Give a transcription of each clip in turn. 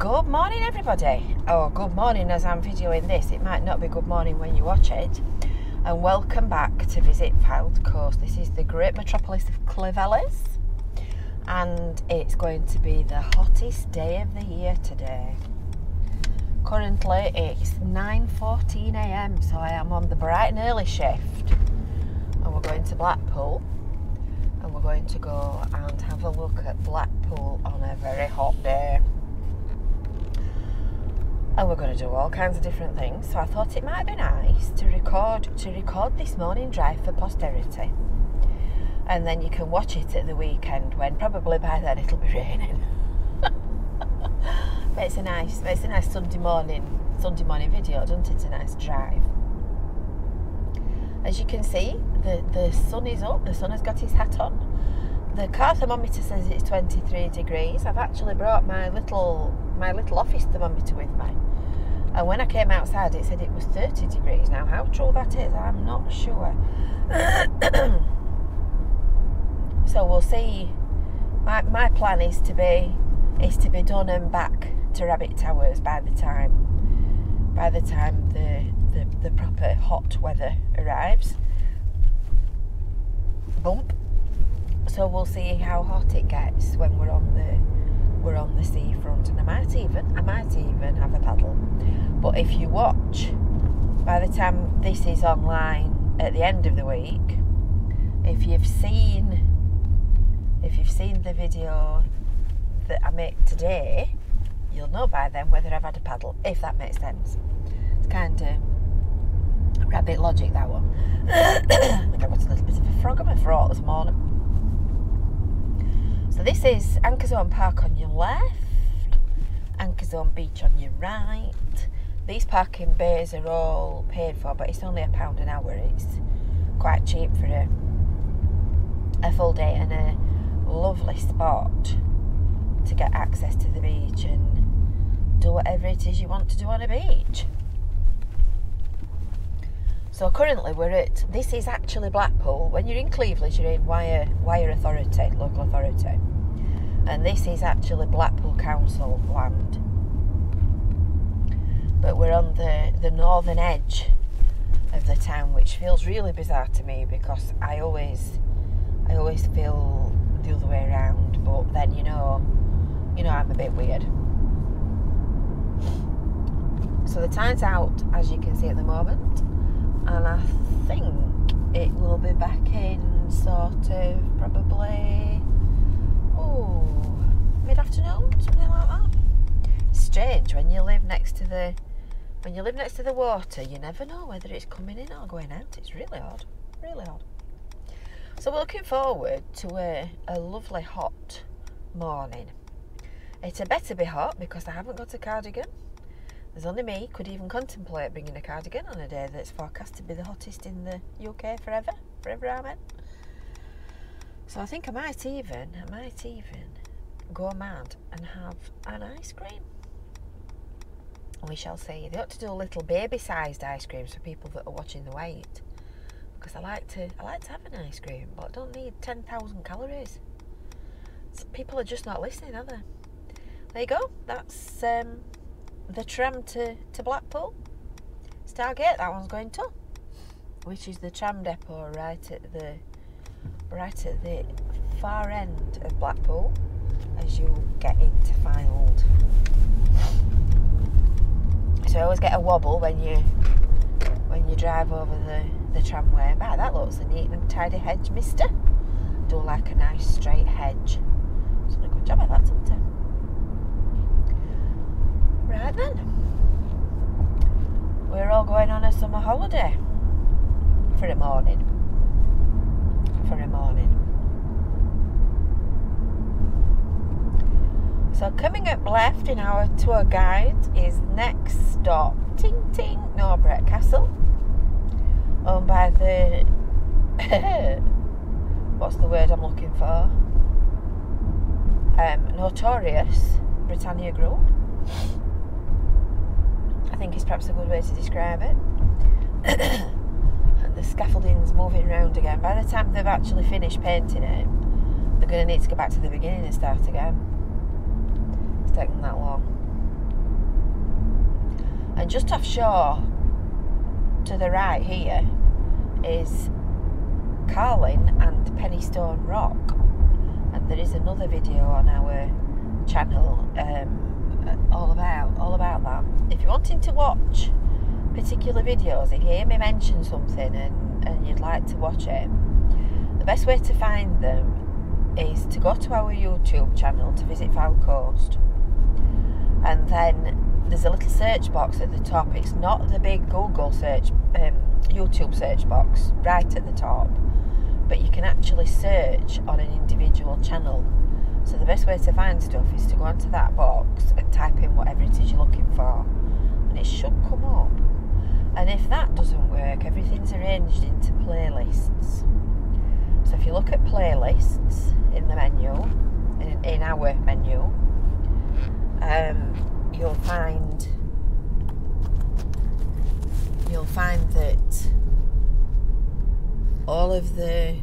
Good morning, everybody. Oh, good morning as I'm videoing this. It might not be good morning when you watch it. And welcome back to Visit Fylde Coast. This is the great metropolis of Clovellas. And it's going to be the hottest day of the year today. Currently it's 9:14 a.m, so I am on the bright and early shift. And we're going to Blackpool. And we're going to go and have a look at Blackpool on a very hot day. And we're going to do all kinds of different things. So I thought it might be nice to record this morning drive for posterity. And then you can watch it at the weekend when probably by then it'll be raining. But it's a nice Sunday morning video, doesn't it? A nice drive. As you can see, the sun is up. The sun has got his hat on. The car thermometer says it's 23 degrees. I've actually brought my little office thermometer with me. And when I came outside, it said it was 30 degrees. Now, how true that is, I'm not sure. So we'll see. My plan is to be done and back to Rabbit Towers by the time the proper hot weather arrives. Bump. So we'll see how hot it gets when we're on the seafront, and I might even have a paddle. But if you watch, by the time this is online at the end of the week, if you've seen the video that I make today, you'll know by then whether I've had a paddle, if that makes sense. It's kind of rabbit logic, that one. I think I've got a little bit of a frog in my throat this morning. So this is Anchor Zone Park on your left, Anchor Zone Beach on your right. These parking bays are all paid for, but it's only £1 an hour. It's quite cheap for a full day and a lovely spot to get access to the beach and do whatever it is you want to do on a beach. So currently this is actually Blackpool. When you're in Cleveland, you're in Wire Authority, local authority. And this is actually Blackpool Council land. But we're on the northern edge of the town, which feels really bizarre to me because I always feel the other way around. But then you know I'm a bit weird. So the tide's out, as you can see at the moment. And I think it will be back in sort of probably mid-afternoon, something like that. Strange when you live next to the water, you never know whether it's coming in or going out. It's really odd, really odd. So we're looking forward to a lovely hot morning. It had better be hot because I haven't got a cardigan. There's only me could even contemplate bringing a cardigan on a day that's forecast to be the hottest in the UK forever, amen. So I think I might even go mad and have an ice cream. We shall see. They ought to do a little baby-sized ice cream for people that are watching the weight, because I like to have an ice cream, but I don't need 10,000 calories. So people are just not listening, are they? There you go. That's the tram to Blackpool. Stargate, that one's going to, which is the tram depot right at the far end of Blackpool as you get into Fylde. So I always get a wobble when you drive over the tramway. Bah, that looks a neat and tidy hedge, mister. Do like a nice straight hedge. It's done a good job at that, hasn't it? Right then, we're all going on a summer holiday for a morning. So coming up left in our tour guide is next stop, Ting Ting, Norbret Castle, owned by the what's the word I'm looking for? Notorious Britannia Group. I think is perhaps a good way to describe it. And the scaffolding's moving around again. By the time they've actually finished painting it, they're going to need to go back to the beginning and start again. It's taken that long. And just offshore to the right here is Carlin and Pennystone Rock, and there is another video on our channel all about that. If you're wanting to watch particular videos, if you hear me mention something and you'd like to watch it, the best way to find them is to go to our YouTube channel, to visit Fylde Coast, and then there's a little search box at the top. It's not the big Google search, YouTube search box right at the top, but you can actually search on an individual channel. So the best way to find stuff is to go onto that box and type in whatever it is you're looking for, and it should come up. And if that doesn't work, everything's arranged into playlists. So if you look at playlists in the menu, in our menu, you'll find that all of the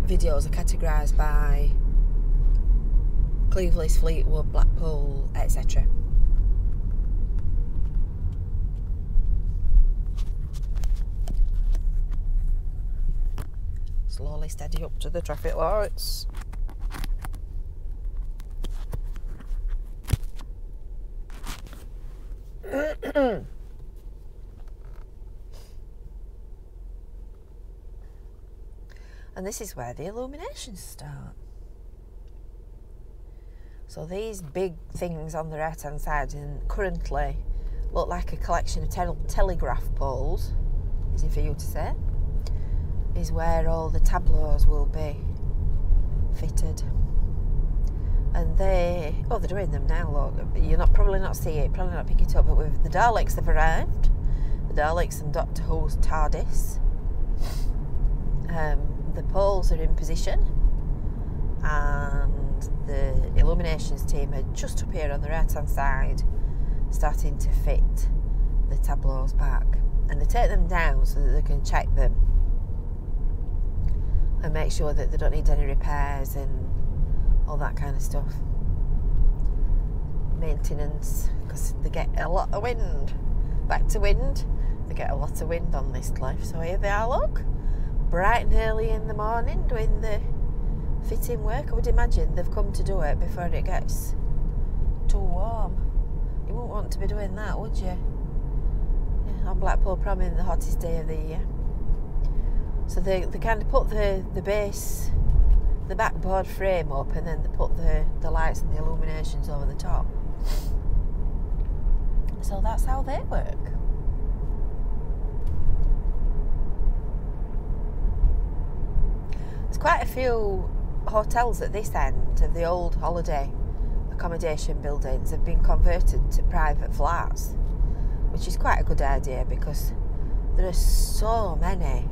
videos are categorised by Cleveland, Fleetwood, Blackpool, etc. Slowly steady up to the traffic lights. And this is where the illuminations start. So these big things on the right hand side and currently look like a collection of telegraph poles, easy for you to say, is where all the tableaus will be fitted. And they're doing them now, look. You're probably not see it, probably not pick it up, but with the Daleks have arrived. The Daleks and Doctor Who's TARDIS. The poles are in position, and the illuminations team are just up here on the right hand side, starting to fit the tableaus back. And they take them down so that they can check them and make sure that they don't need any repairs and all that kind of stuff. Maintenance, because they get a lot of wind. Back to wind, they get a lot of wind on this cliff. So here they are, look, bright and early in the morning doing the fitting work. I would imagine they've come to do it before it gets too warm. You wouldn't want to be doing that, would you? Yeah, on Blackpool prom in the hottest day of the year. So they kind of put the base, the backboard frame up, and then they put the lights and the illuminations over the top. So that's how they work. There's quite a few hotels at this end of the old holiday accommodation buildings have been converted to private flats, which is quite a good idea because there are so many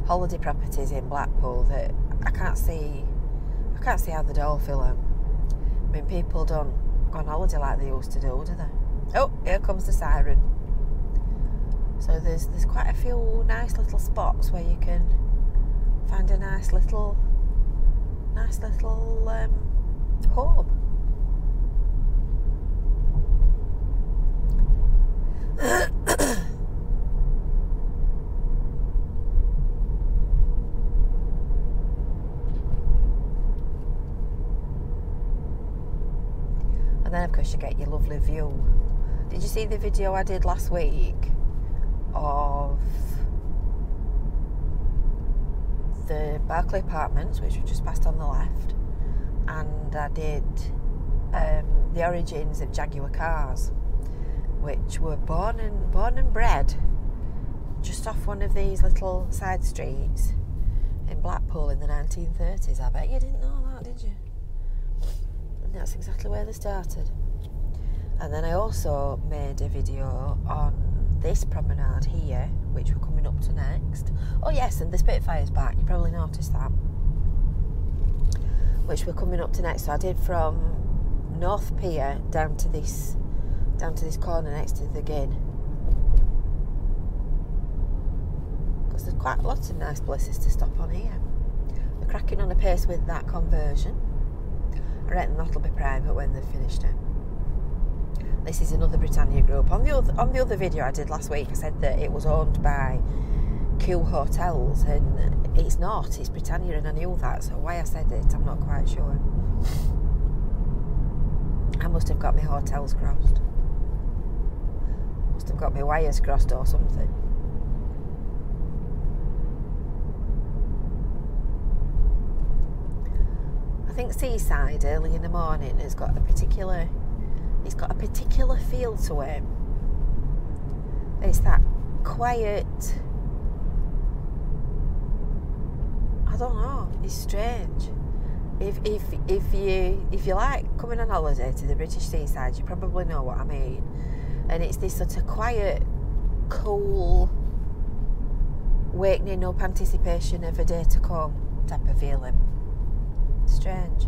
holiday properties in Blackpool that I can't see how they'd all fill them. I mean, people don't go on holiday like they used to do they? Oh, here comes the siren. So there's quite a few nice little spots where you can find a nice little home. And then of course you get your lovely view. Did you see the video I did last week of the Barclay Apartments, which we just passed on the left, and I did the origins of Jaguar cars, which were born and bred just off one of these little side streets in Blackpool in the 1930s. I bet you didn't know that, did you? And that's exactly where they started. And then I also made a video on this promenade here, which we're coming up to next. Oh yes, and the Spitfire's back, you probably noticed that, which we're coming up to next. So I did from North Pier down to this corner next to the Gin, because there's quite lots of nice places to stop on here. We're cracking on a pace with that conversion. I reckon that'll be private when they've finished it. This is another Britannia group. On the other video I did last week, I said that it was owned by Q Hotels, and it's not. It's Britannia, and I knew that. So why I said it, I'm not quite sure. I must have got my hotels crossed. Must have got my wires crossed or something. I think Seaside early in the morning has got a particular. It's got a particular feel to it. It's that quiet. I don't know. It's strange. If you like coming on holiday to the British seaside, you probably know what I mean. And it's this sort of quiet, cool, wakening up anticipation of a day to come type of feeling. Strange.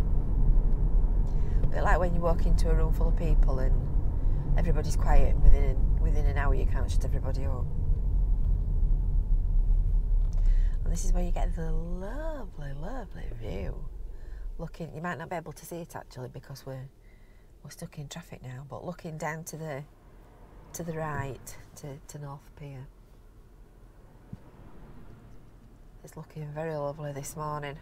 A bit like when you walk into a room full of people and everybody's quiet, and within an hour you can't shut everybody up. And this is where you get the lovely, lovely view. Looking, you might not be able to see it actually because we're stuck in traffic now, but looking down to the right, to North Pier. It's looking very lovely this morning.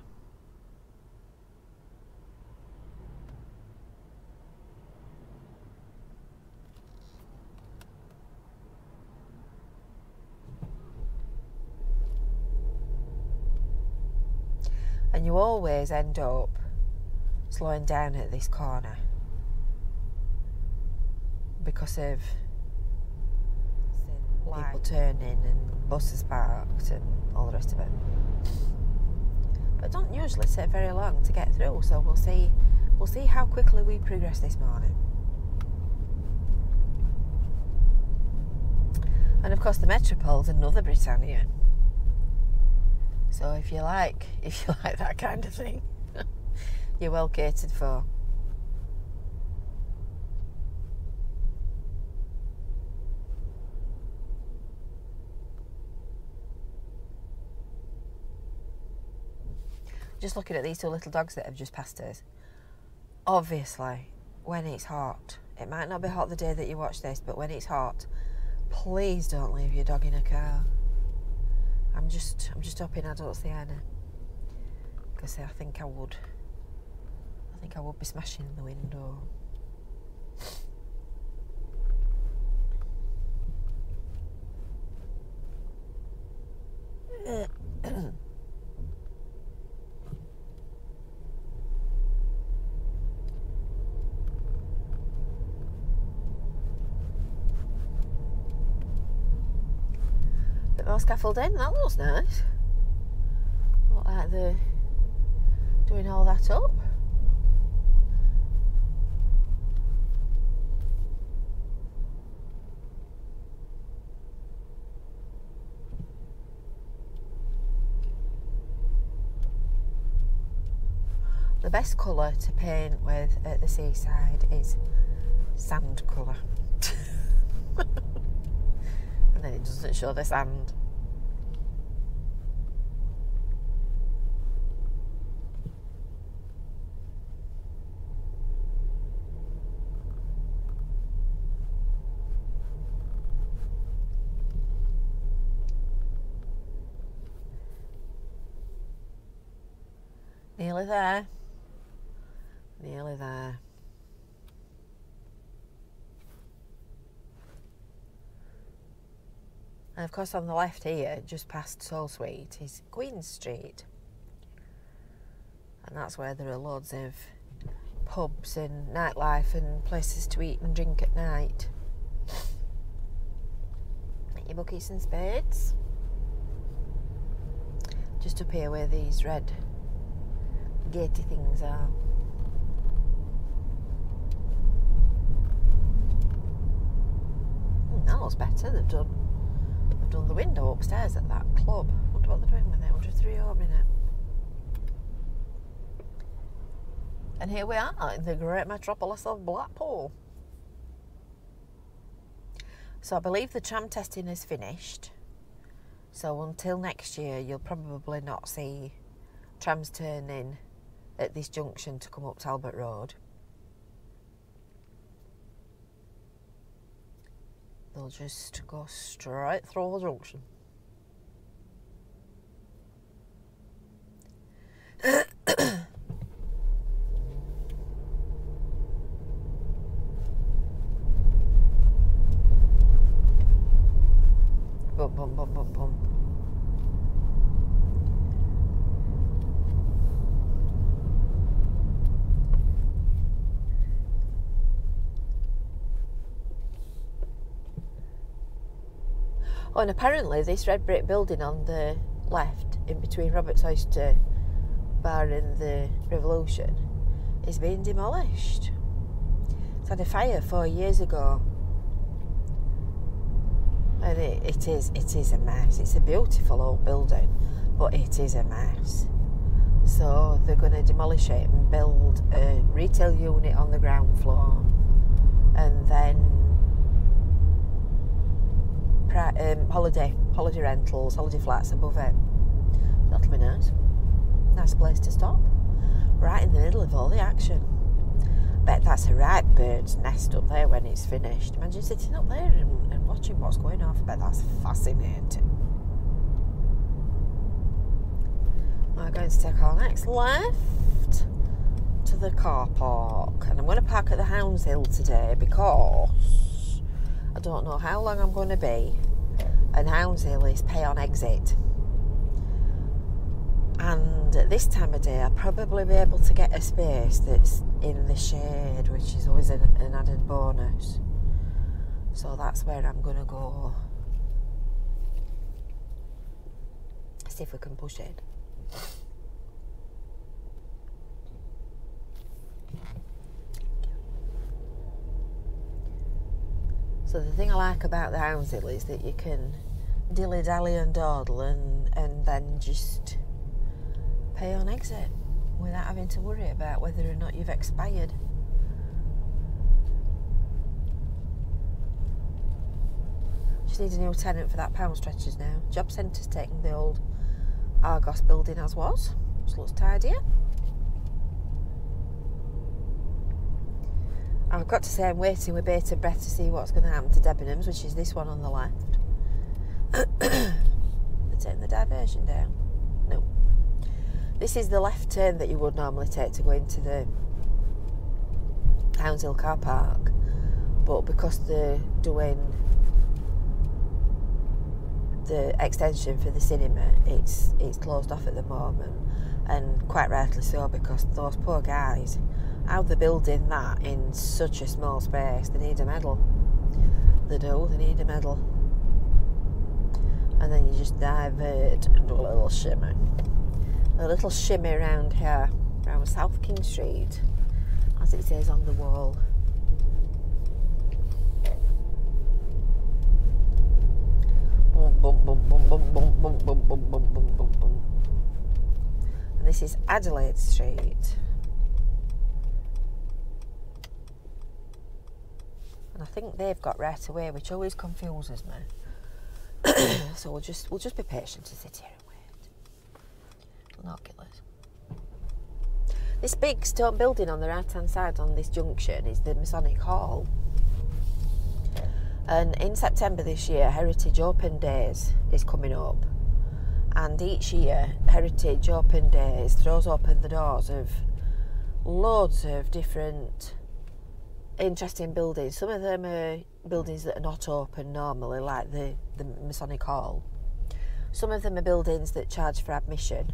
And you always end up slowing down at this corner because of people turning and buses parked and all the rest of it. But it don't usually take very long to get through, so we'll see how quickly we progress this morning. And of course the Metropole's another Britannia. So if you like that kind of thing, you're well catered for. Just looking at these two little dogs that have just passed us. Obviously, when it's hot, it might not be hot the day that you watch this, but when it's hot, please don't leave your dog in a car. I'm just hoping I don't see Anna, because I think I would be smashing the window. Bit more scaffolding, that looks nice. Look like they're doing all that up. The best colour to paint with at the seaside is sand colour. And then it doesn't show the sand. Nearly there. Nearly there. And of course on the left here, just past Soul Suite, is Queen Street. And that's where there are loads of pubs and nightlife and places to eat and drink at night. Get your buckets and spades. Just up here where these red gatey things are. That looks better. They've done the window upstairs at that club. I wonder what they're doing with it. I wonder if they're reopening it. And here we are in the great metropolis of Blackpool. So I believe the tram testing is finished. So until next year, you'll probably not see trams turning at this junction to come up Talbot Road. we'll just go straight through the junction. Bum, bum, bum, bum, bum. Oh, and apparently this red brick building on the left, in between Robert's Oyster Bar and the Revolution, is being demolished. It's had a fire 4 years ago, and it is a mess. It's a beautiful old building, but it is a mess. So they're going to demolish it and build a retail unit on the ground floor, and then holiday rentals, holiday flats above it. That'll be nice. Nice place to stop. Right in the middle of all the action. Bet that's a right bird's nest up there when it's finished. Imagine sitting up there and watching what's going on. I bet that's fascinating. We're going to take our next left to the car park. And I'm going to park at the Hounds Hill today because I don't know how long I'm going to be. And Hounds Hill is pay on exit. And at this time of day, I'll probably be able to get a space that's in the shade, which is always an added bonus. So that's where I'm going to go. See if we can push it. So the thing I like about the Hounds Hill is that you can dilly-dally and dawdle and then just pay on exit without having to worry about whether or not you've expired. Just need a new tenant for that pound stretchers now. Job centre's taking the old Argos building as was. Just looks tidier. I've got to say I'm waiting with bated breath to see what's going to happen to Debenhams, which is this one on the left. They're taking the diversion down. No. This is the left turn that you would normally take to go into the Hounds Hill car park, but because they're doing the extension for the cinema, it's closed off at the moment, and quite rightly so, because those poor guys, how they're building that in such a small space, they need a medal. They do, they need a medal. And then you just divert and do a little shimmy. A little shimmy around here, around South King Street, as it says on the wall. Boom, boom, boom, boom, boom, boom, boom, boom, boom, boom, boom, boom, boom. And this is Adelaide Street. And I think they've got right away, which always confuses me. So we'll just be patient and sit here and wait. Binoculars. This big stone building on the right hand side on this junction is the Masonic Hall. And in September this year, Heritage Open Days is coming up. And each year, Heritage Open Days throws open the doors of loads of different interesting buildings. Some of them are buildings that are not open normally, like the Masonic Hall. Some of them are buildings that charge for admission,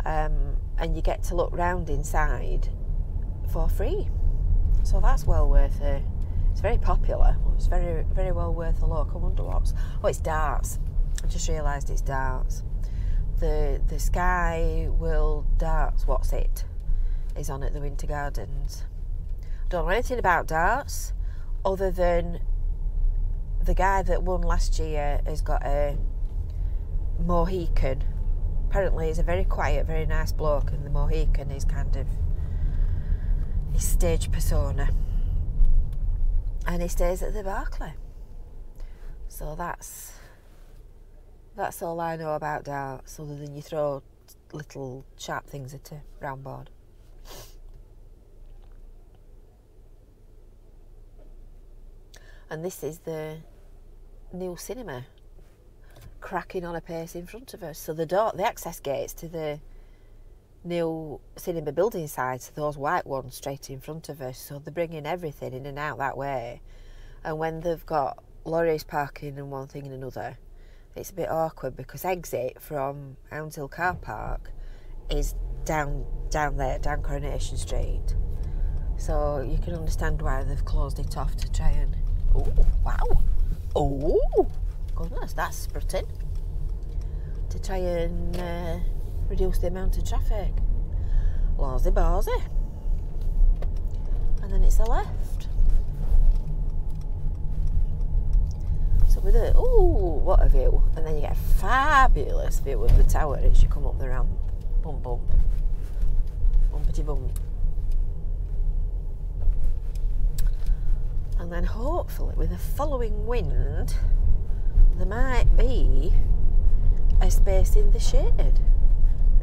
and you get to look round inside for free. So that's well worth it. It's very popular. It's very, very well worth a look. I wonder what's... Oh, it's darts. I just realised it's darts. The Sky World Darts, what's it, is on at the Winter Gardens. Don't know anything about darts other than the guy that won last year has got a Mohican. Apparently he's a very quiet, very nice bloke, and the Mohican is kind of his stage persona, and he stays at the Barclay. So that's all I know about darts, other than you throw little sharp things at a round board. And this is the new cinema cracking on a pace in front of us. So the access gates to the new cinema building sides, those white ones straight in front of us. So they're bringing everything in and out that way. And when they've got lorries parking and one thing and another, it's a bit awkward because exit from Hounds Hill car park is down there, down Coronation Street. So you can understand why they've closed it off to try and... Oh, wow. Oh, goodness, that's strutting. To try and reduce the amount of traffic. Lawsy barsy. And then it's a left. So with it, ooh, what a view. And then you get a fabulous view of the tower as you come up the ramp. Bump, bump. Bumpity bump. And then hopefully with a following wind, there might be a space in the shade.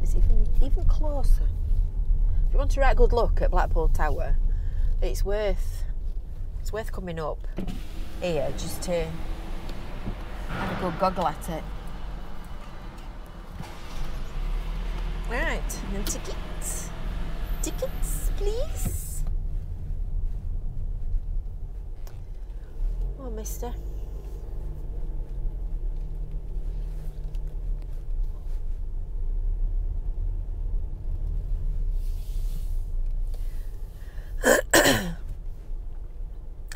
It's even closer. If you want a right good look at Blackpool Tower, it's worth coming up here just to have a good goggle at it. Right, and tickets. Tickets, please. Oh, mister.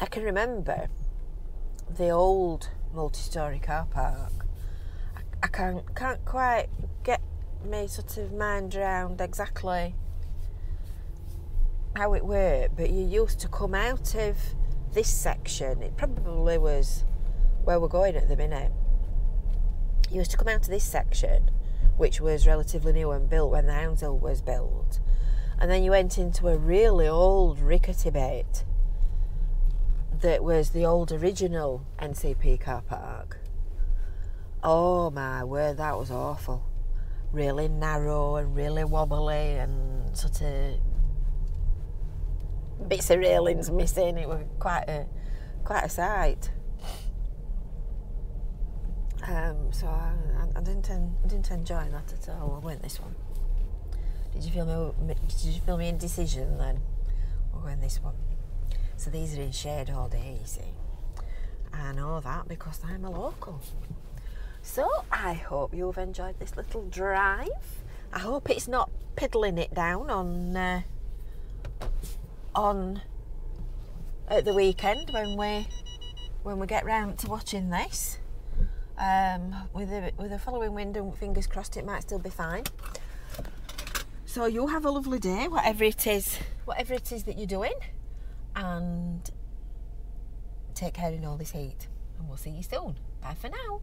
I can remember the old multi-storey car park. I can't quite get my sort of mind around exactly how it worked, but you used to come out of this section. It probably was where we're going at the minute. You used to come out of this section, which was relatively new and built when the Hounds Hill was built, and then you went into a really old rickety bit that was the old original NCP car park. Oh my word, that was awful. Really narrow and really wobbly and sort of bits of railings missing. It was quite a sight. So I didn't enjoy that at all. I went this one. Did you feel me indecision then? We'll go in this one. So these are in shade all day, you see. I know that because I'm a local. So I hope you've enjoyed this little drive. I hope it's not piddling it down on at the weekend when we get round to watching this. With a following wind and fingers crossed it might still be fine. So you have a lovely day, whatever it is that you're doing, and take care in all this heat. And we'll see you soon. Bye for now.